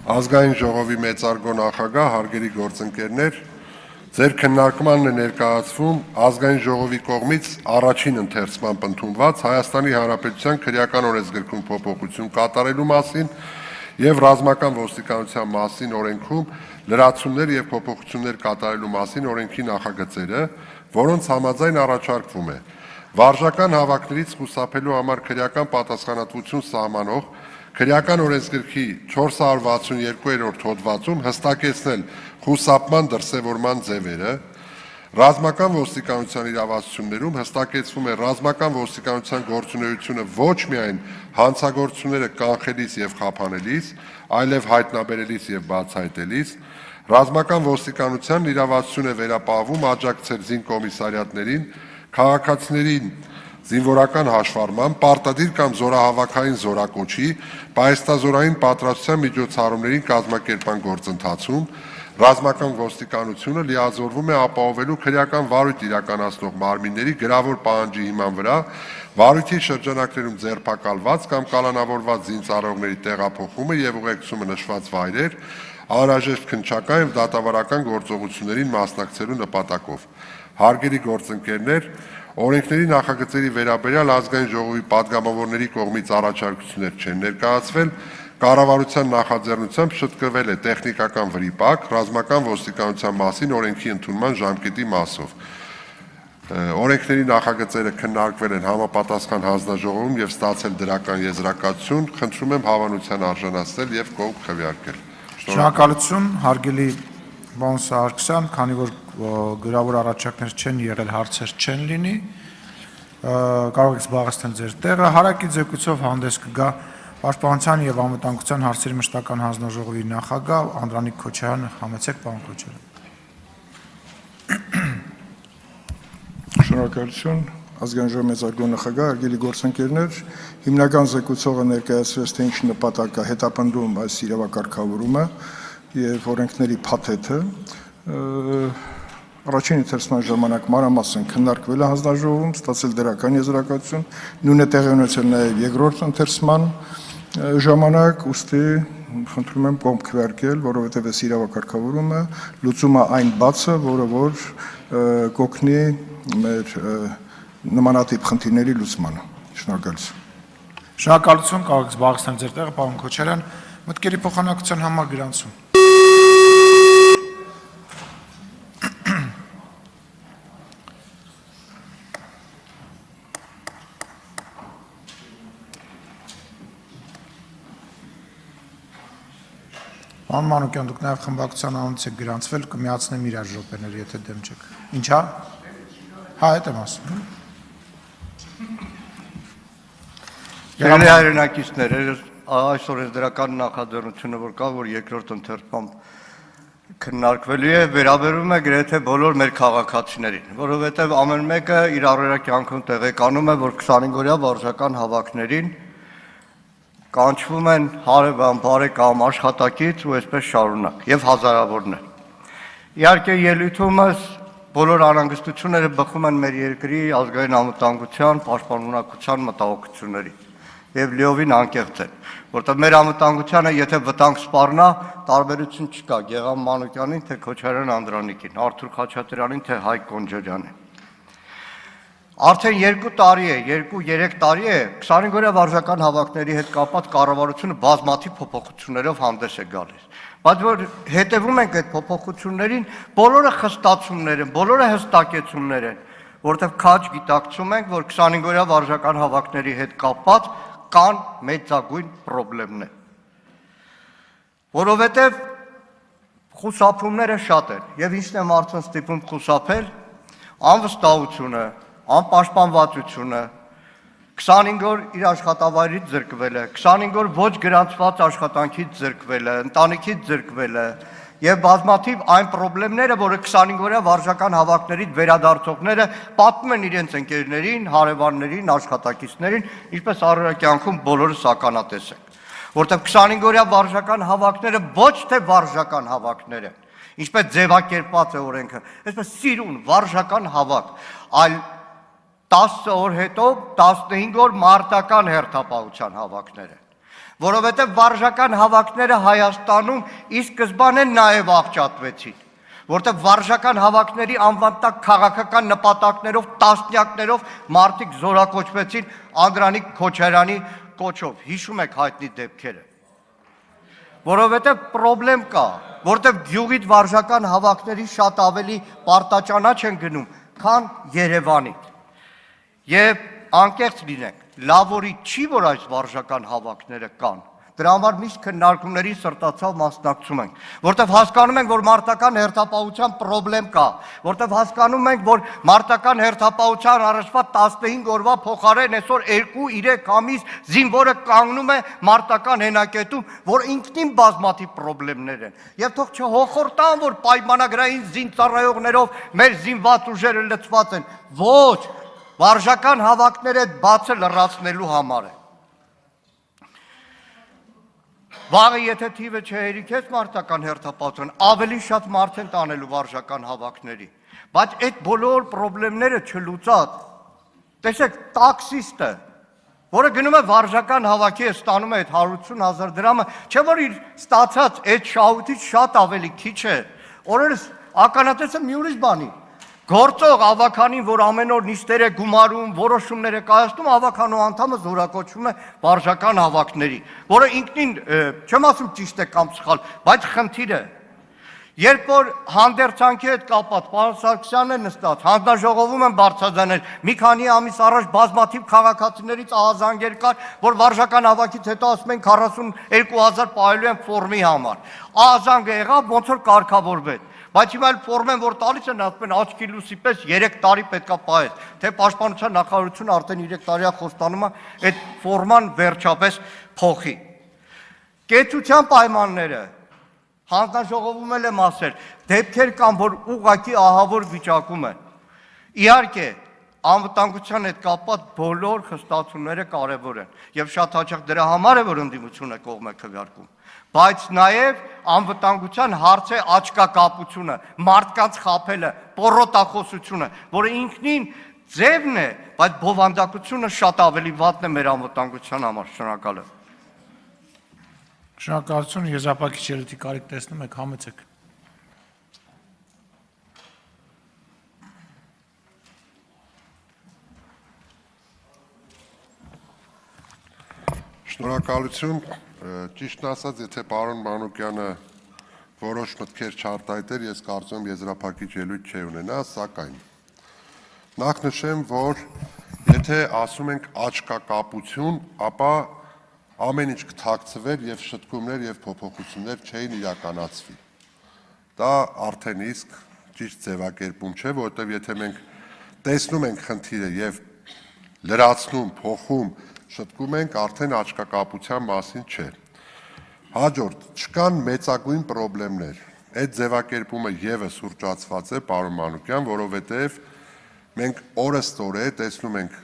Ազգային ժողովի մեծարգո նախագահ, հարգելի գործընկերներ, ձեր քննարկմանն է ներկայացվում Ազգային ժողովի կողմից առաջին ընթերցմամբ ընդունված Հայաստանի Հանրապետության քրեական օրենսգրքում փոփոխություն կատարելու մասին եւ ռազմական ոստիկանության մասին օրենքում լրացումներ եւ փոփոխություններ կատարելու մասին օրենքի նախագծերը, որոնց համաձայն առաջարկվում է վարժական հավաքներից խուսափելու համար քրեական պատասխանատվություն սահմանող Քրեական օրենսգրքի 462-րդ հոդվածում հստակեցնել խուսափման դրսևորման ձևերը, ռազմական ոստիկանության իրավասություններում հստակեցվում է ռազմական ոստիկանության գործունեությունը ոչ միայն հանցագործությունները կանխելիս եւ խափանելիս, այլև հայտնաբերելիս եւ բացահայտելիս, ռազմական ոստիկանության իրավասություն է վերապահվում աջակցել զինկոմիսարիատներին, քաղաքացիներին զինվորական հաշվառման, պարտադիր կամ զորահավաքային զորակոչի, պահեստազորային պատրաստության միջոցառումներին կազմակերպման գործընթացում, ռազմական ոստիկանությունը լիազորվում է ապահովելու քրեական վարույթ իրականացնող մարմինների գրավոր պահանջի հիման վրա, վարույթի շրջանակներում ձերբակալված կամ կալանավորված զինծառայողների տեղափոխումը եւ ուղեկցումը նշված վայրեր, անհրաժեշտ քննչական եւ դատավարական գործողություններին մասնակցելու նպատակով։ Հարգելի գործընկերներ, օրենքների նախագծերի վերաբերյալ ազգային ժողովի падգամավորների կողմից առաջարկություններ չեն ներկայացվել, կառավարության նախաձեռնությամբ շտկվել է տեխնիկական վրիպակ ռազմական ոստիկանության մասին օրենքի ընդունման ժամկետի մասով։ Օրենքների նախագծերը քննարկվել են համապատասխան հանձնաժողովում եւ ստացել դրական եզրակացություն, խնդրում եմ հավանության արժանացնել եւ կողմ քվեարկել։ Շնորհակալություն, հարգելի պարոն Սարգսյան, քանի որ գրավոր առաջարկներ չեն եղել, հարցեր չեն լինի, կարող եք զբաղեցնել ձեր տեղը, հարակի ձգությամբ հանդես կգա Պաշտպանության եւ անվտանգության հարցերի մշտական հանձնաժողովի նախագահ Անդրանիկ Քոչարյանը, համեցեք պարոն Քոչարյան։ Շնորհակալություն, ազգային ժողովի մեծարգո նախագահ, հարգելի գործընկերներ, հիմնական զեկուցողը ներկայացրեց, թե ինչ նպատակ է հետապնդում այս իրավակարգավորումը եւ օրենքների փաթեթը, առաջին ընթերցման ժամանակ մանրամասն քննարկվել է հանձնաժողովում, ստացել դրական եզրակացություն, նույնը տեղի ունեցել նաեւ երկրորդ ընթերցման ժամանակ, ուստի խնդրում եմ կողմ քվեարկել, որովհետեւ այս իրավակարգավորումը լուծում է այն բացը, որը որ կօգնի մեր նմանատիպ խնդիրների լուծմանը։ Շնորհակալություն։ Շնորհակալություն, կարող եք զբաղեցնել ձեր տեղը, պարոն Քոչարյան, մտքերի փոխանակության համար գրանցում։ Պարոն Մանուկյան, դուք նաև խմբակցության անունից եք գրանցվել, կմիացնեմ իրար րոպեներ, եթե դեմ չեք։ Ինչա՞։ Հա, այդ եմ ասում։ Գերանի հայրենակիցներ, այսօր այս դրական նախաձեռնությունը, որ կա, որ երկրորդ ընթերցմամբ քննարկվելու է, վերաբերում է գրեթե բոլոր մեր քաղաքացիներին, որովհետև ամեն մեկը իր առօրյա կյանքում տեղեկանում է, որ 25-օրյա վարժական հավաքներին կանչվում են հարևան, բարեկամ, աշխատակից ու այսպես շարունակ եւ հազարավորներ։ Իհարկե ելույթումս բոլոր անհանգստությունները բխում են մեր երկրի ազգային անվտանգության, պաշտպանունակության մտահոգություններից եւ լիովին անկեղծ են, որտեղ մեր անվտանգությանը եթե վտանգ սպառնա, տարբերություն չկա Գեգամ Մանուկյանին, թե Քոչարյան Անդրանիկին, Արթուր Խաչատրյանին, թե Հայկ Կոնջորյանին։ Արդեն 2 տարի է, 2-3 տարի է 25-օրյա վարժական հավաքների հետ կապված կառավարությունը բազմաթիվ փոփոխություններով հանդես է գալիս։ Բայց որ հետևում ենք այդ փոփոխություններին, բոլորը խստացումներ են, բոլորը հստակեցումներ են, որտեղ քաջ գիտակցում ենք, որ 25-օրյա վարժական հավաքների հետ կապված կան մեծագույն խնդիրներ։ Որովհետև խուսափումները շատ են, եւ ինչն է մարդուն ստիպում խուսափել, անվստահությունը, անպաշտպանվածությունը, 25 օր իր աշխատավայրից զրկվել է, 25 օր ոչ գրանցված աշխատանքից զրկվել է, ընտանիքից զրկվել է եւ բազմաթիվ այն խնդիրները, որը 25-օրյա վարժական հավաքներից վերադարձողները պատմում են իրենց ընկերներին, հարևաններին, աշխատակիցներին, ինչպես առօրյա կյանքում բոլորս ականատես ենք, որտեղ 25-օրյա վարժական հավաքները ոչ թե վարժական հավաքներ են, ինչպես ձևակերպված է օրենքը, այսպես սիրուն վարժական հավաք, այլ 10 օր հետո 15 օր մարտական հերթապահության հավաքներ են, որովհետև վարժական հավաքները Հայաստանում ի սկզբանե նաև աղճատվեցին, որտեղ վարժական հավաքների անվան տակ քաղաքական նպատակներով, տասնյակներով մարդիկ զորակոչվեցին Անդրանիկ Քոչարյանի կոչով, հիշում եք հայտնի դեպքերը, որովհետև պրոբլեմ կա, որտեղ գյուղիդ վարժական հավաքների շատ ավելի պարտաճանաչ են գնում, քան Երևանից, և անկեղծ լինենք, լավորի չի, որ այս վարժական հավաքները կան, դրա համար միշտ քննարկումների սրտացավ մասնակցում ենք, որտեղ հասկանում ենք, որ մարտական հերթապահության պրոբլեմ կա, որտեղ հասկանում ենք, որ մարտական հերթապահության առաջվա 15 օրվա փոխարեն այսօր 2-3 ամիս զինվորը կանգնում է մարտական հենակետում, որ ինքնին բազմաթիվ պրոբլեմներ են, և թող չհոխորտան, որ պայմանագրային զինծառայողներով մեր զինված ուժերը լցված են, ոչ, վարժական հավաքները այդ բացը լրացնելու համար է։ Վաղը եթե թիվը չհերիքեց մարտական հերթապահության, ավելի շատ մարդ են տանելու վարժական հավաքների, բայց այդ բոլոր պրոբլեմները չլուծած, տեսեք, տաքսիստը, որը գնում է վարժական հավաքի է, ստանում է այդ 180,000 դրամը, չէ որ իր ստացած այդ շահույթից շատ ավելի քիչ է, օրերս ականատեսը մի ուրիշ բանի, գործող ավականին, որ ամեն օր նիստեր է գումարում, որոշումներ է կայացնում, ավականու անդամը զորակոչվում է վարժական հավաքների, որը ինքնին, չեմ ասում ճիշտ է կամ սխալ, բայց խնդիր է։ Երբ որ հանդերձանքի հետ կապված, պարոն Սարգսյանն է նստած, հանձնաժողովում են բարձրաձայնել, մի քանի ամիս առաջ բազմաթիվ քաղաքացիներից ահազանգեր կար, որ վարժական հավաքից հետո ասում են 42,000 պահելու են ֆորմի համար։ Ահազանգը եղավ, ոնց որ կարգավորվեց։ Բայց հիմա էլ ֆորմեն, որ տալիս են, ասում են աչքի լույսի պես 3 տարի պետքա պահես, թե պաշտպանության նախարարությունը արդեն 3 տարիա խոստանում է այդ ֆորման վերջապես փոխի։ Կեցության պայմանները, հանձնաժողովում էլ եմ ասել, դեպքեր կան, որ ուղղակի ահավոր վիճակում են։ Իհարկե, անվտանգության հետ կապված բոլոր խստացումները կարևոր են, և շատ հաճախ դրա համար է, որ ընդդիմությունը կողմ է քվեարկում, բայց նաև անվտանգության հարց է աչքակապությունը, մարդկանց խաբելը, պոռոտախոսությունը, որը ինքնին ձևն է, բայց բովանդակությունը շատ ավելի վատն է մեր անվտանգության համար, շնորհակալ եմ։ Շնորհակալություն, եզրափակիչ ելույթի կարիք տեսնում եք, համեցեք։ Շնորհակալություն, ճիշտն ասած, եթե պարոն Մանուկյանը որոշ մտքեր չարտահայտեր, ես կարծում եմ եզրափակիչ ելույթ չի ունենա, սակայն նախ նշեմ, որ եթե ասում ենք աչքակապություն, ապա ամեն ինչ կթաքցվեր եւ շտկումներ եւ փոփոխություններ չէին իրականացվի։ Դա արդեն իսկ ճիշտ ձևակերպում չէ, որովհետեւ եթե մենք տեսնում ենք խնդիրը եւ լրացնում, փոխում, շտկում ենք, արդեն աչքակապության մասին չէ։ Հաջորդ, չկան մեծագույն պրոբլեմներ։ Այդ ձևակերպումը եւս ուրճացված է, պարոն Մանուկյան, որովհետեւ մենք օրըստօրե տեսնում ենք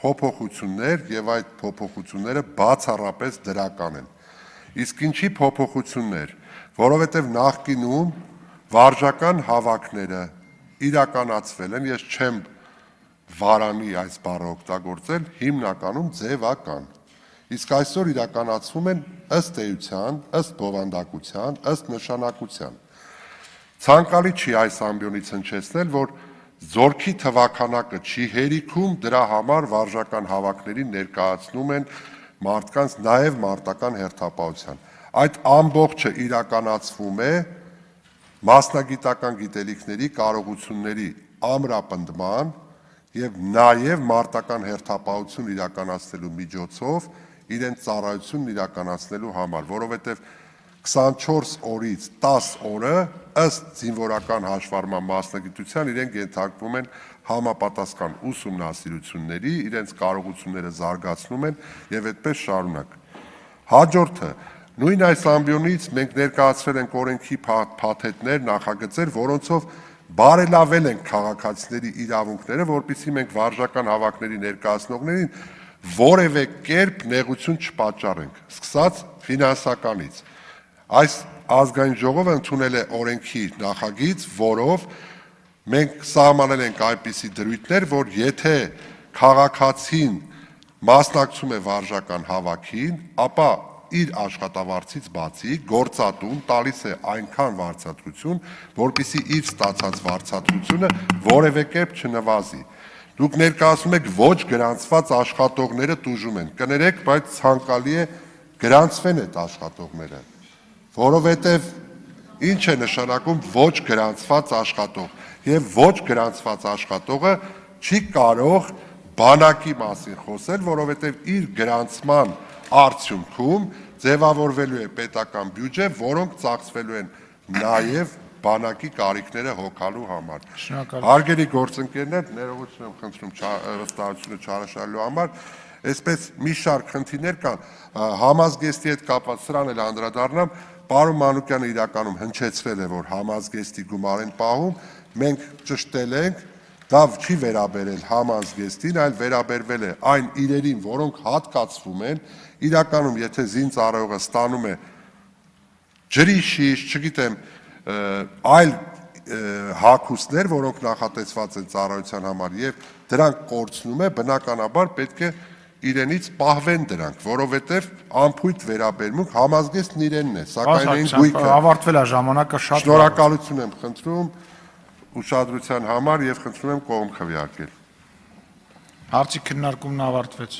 փոփոխություններ եւ այդ փոփոխությունները բացառապես դրական են։ Իսկ ինչի փոփոխություններ, որովհետեւ նախկինում վարժական հավաքները իրականացվել են, ես չեմ վարանի այս բառը օգտագործել, հիմնականում ձևական։ Իսկ այսօր իրականացվում են ըստ էության, ըստ բովանդակության, ըստ նշանակության։ Ցանկալի չի այս ամբիոնից հնչեցնել, որ զորքի թվաքանակը չի հերիքում, դրա համար վարժական հավաքներին ներկայացնում են մարդկանց նաև մարտական հերթապահության։ Այդ ամբողջը իրականացվում է մասնագիտական գիտելիքների, կարողությունների ամրապնդման եւ նաև մարտական հերթապահություն իրականացնելու միջոցով իրենց ծառայությունն իրականացնելու համար, որովհետեւ 24 օրից 10 օրը ըստ զինվորական հաշվառման մասնագիտության իրենք ենթարկվում են համապատասխան ուսումնասիրությունների, իրենց կարողությունները զարգացնում են եւ այդպես շարունակ։ Հաջորդը, նույն այս ամբիոնից մենք ներկայացրել ենք օրենքի փաթեթներ, նախագծեր, որոնցով բարելավել են քաղաքացիների իրավունքները, որպեսզի մենք վարժական հավաքների ներկայացնողներին որևէ կերպ նեղություն չպատճառենք, սկսած ֆինանսականից։ Այս ազգային ժողովը ընդունել է օրենքի նախագիծ, որով մենք սահմանել ենք այնպիսի դրույթներ, որ եթե քաղաքացին մասնակցում է վարժական հավաքին, ապա իր աշխատավարձից բացի գործատուն տալիս է այնքան վարձատրություն, որպեսզի իր ստացած վարձատրությունը որևէ կերպ չնվազի։ Դուք ներկայացնում եք ոչ գրանցված աշխատողները տուժում են։ Կներեք, բայց ցանկալի է գրանցվեն այդ աշխատողները, որովհետև ինչ է նշանակում ոչ գրանցված աշխատող, եւ ոչ գրանցված աշխատողը չի կարող բանակի մասին խոսել, որովհետև իր գրանցման արդյունքում ձևավորվելու է պետական բյուջե, որոնք ծախսվելու են նաև բանակի կարիքները հոգալու համար։ Հարգելի գործընկերներ, ներողություն եմ խնդրում վստահությունը չարաշահելու համար, այսպես մի շարք խնդիրներ կան, համազգեստի հետ կապված սրան էլ անդրադառնամ, պարոն Մանուկյանը իրականում հնչեցրել է, որ համազգեստի գումար են պահում, մենք ճշտել ենք, դա չի վերաբերել համազգեստին, այլ վերաբերվել է այն իրերին, որոնք հատկացվում են, իրականում եթե զինծառայողը ստանում է ջրի շիշ, չգիտեմ, այլ հագուստներ, որոնք նախատեսված են ծառայության համար եւ դրանք կորցնում է, բնականաբար պետք է իրենից պահվեն դրանք, որովհետեւ անփույթ վերաբերմունք համազգեստն իրենն է, սակայն այն գույքը ավարտվել է ժամանակը շատ շնորհակալություն եմ խնդրում ուշադրության համար եւ խնդրում եմ կողմ քվեարկել։ Հարցի քննարկումն ավարտվեց։